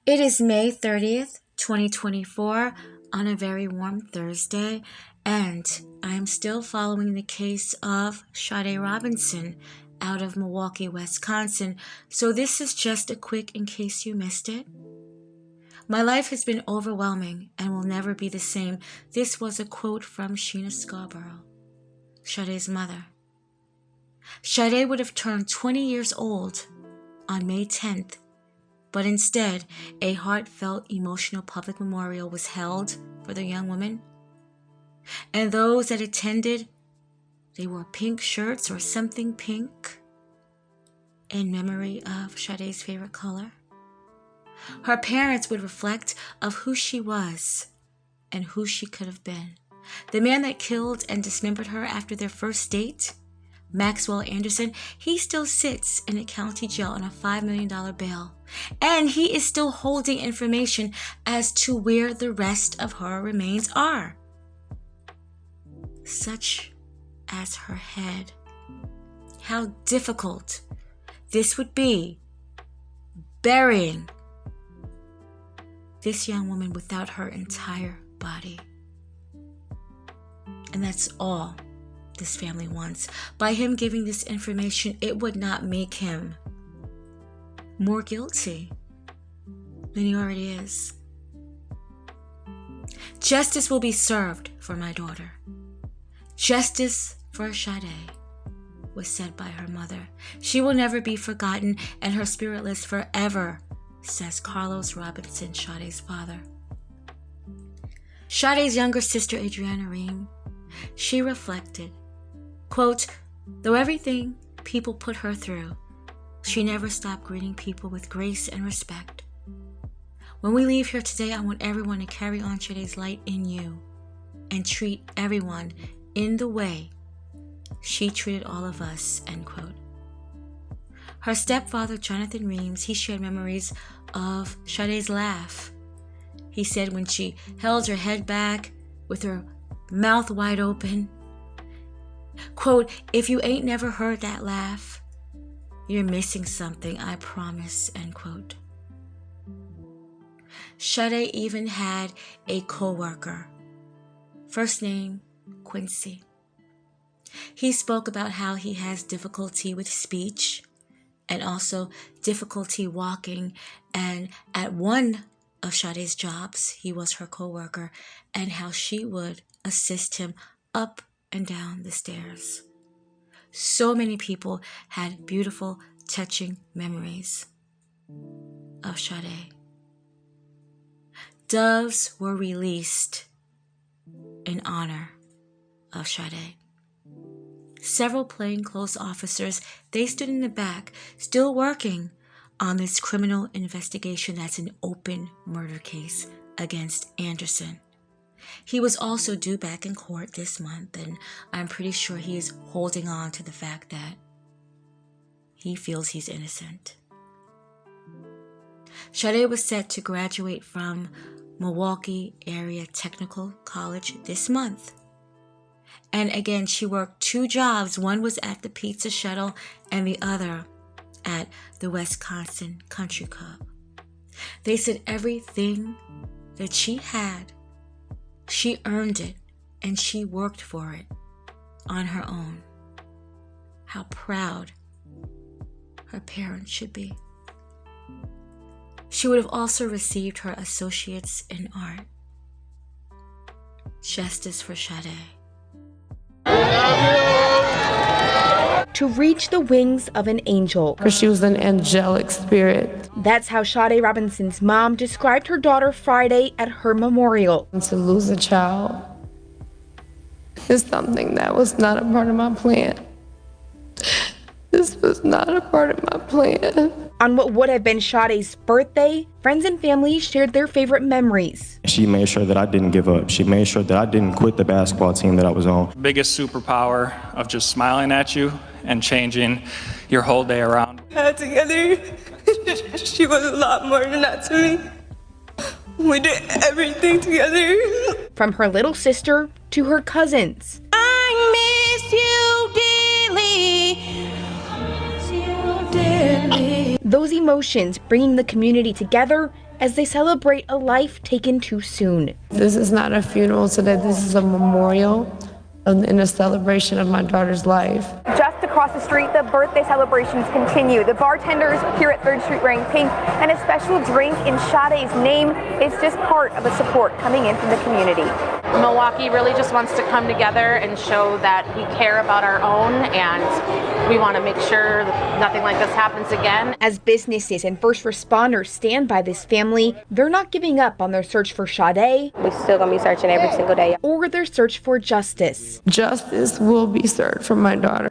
It is May 30th, 2024, on a very warm Thursday, and I am still following the case of Sade Robinson out of Milwaukee, Wisconsin, so this is just a quick in case you missed it. My life has been overwhelming and will never be the same. This was a quote from Sheena Scarborough, Sade's mother. Sade would have turned 20 years old on May 10th, but instead, a heartfelt, emotional public memorial was held for the young woman. And those that attended, they wore pink shirts or something pink in memory of Sade's favorite color. Her parents would reflect of who she was and who she could have been. The man that killed and dismembered her after their first date, Maxwell Anderson, he still sits in a county jail on a $5 million bail. And he is still holding information as to where the rest of her remains are, such as her head. How difficult this would be, burying this young woman without her entire body. And that's all this family wants. By him giving this information, it would not make him more guilty than he already is. Justice will be served for my daughter. Justice for Sade, was said by her mother. She will never be forgotten, and her spirit lives forever, says Carlos Robinson, Sade's father. Sade's younger sister, Adriana Ream, she reflected, quote, "Though everything people put her through, she never stopped greeting people with grace and respect. When we leave here today, I want everyone to carry on Sade's light in you and treat everyone in the way she treated all of us," end quote. Her stepfather, Jonathan Reams, he shared memories of Sade's laugh. He said when she held her head back with her mouth wide open, quote, "If you ain't never heard that laugh, you're missing something, I promise," end quote. Sade even had a co-worker, first name Quincy. He spoke about how he has difficulty with speech and also difficulty walking, and at one of Sade's jobs, he was her co-worker, and how she would assist him up and down the stairs. So many people had beautiful, touching memories of Sade. Doves were released in honor of Sade. Several plainclothes officers, they stood in the back, still working on this criminal investigation that's an open murder case against Anderson. He was also due back in court this month, and I'm pretty sure he is holding on to the fact that he feels he's innocent. Sade was set to graduate from Milwaukee Area Technical College this month. And again, she worked two jobs. One was at the Pizza Shuttle and the other at the Wisconsin Country Club. They said everything that she had, she earned it and she worked for it on her own. How proud her parents should be. She would have also received her associates in art. Justice for Sade. To reach the wings of an angel. Because she was an angelic spirit. That's how Sade Robinson's mom described her daughter Friday at her memorial. And to lose a child is something that was not a part of my plan. This was not a part of my plan. On what would have been Sade's birthday, friends and family shared their favorite memories. She made sure that I didn't give up. She made sure that I didn't quit the basketball team that I was on. Biggest superpower of just smiling at you and changing your whole day around. Together, she was a lot more than that to me. We did everything together. From her little sister to her cousins. I miss you dearly. Those emotions bringing the community together as they celebrate a life taken too soon. This is not a funeral today, this is a memorial and a celebration of my daughter's life. Just across the street, the birthday celebrations continue. The bartenders here at 3rd Street wearing pink, and a special drink in Sade's name is just part of the support coming in from the community. Milwaukee really just wants to come together and show that we care about our own, and we want to make sure that nothing like this happens again. As businesses and first responders stand by this family, they're not giving up on their search for Sade. We're still going to be searching every single day. Or their search for justice. Justice will be served for my daughter.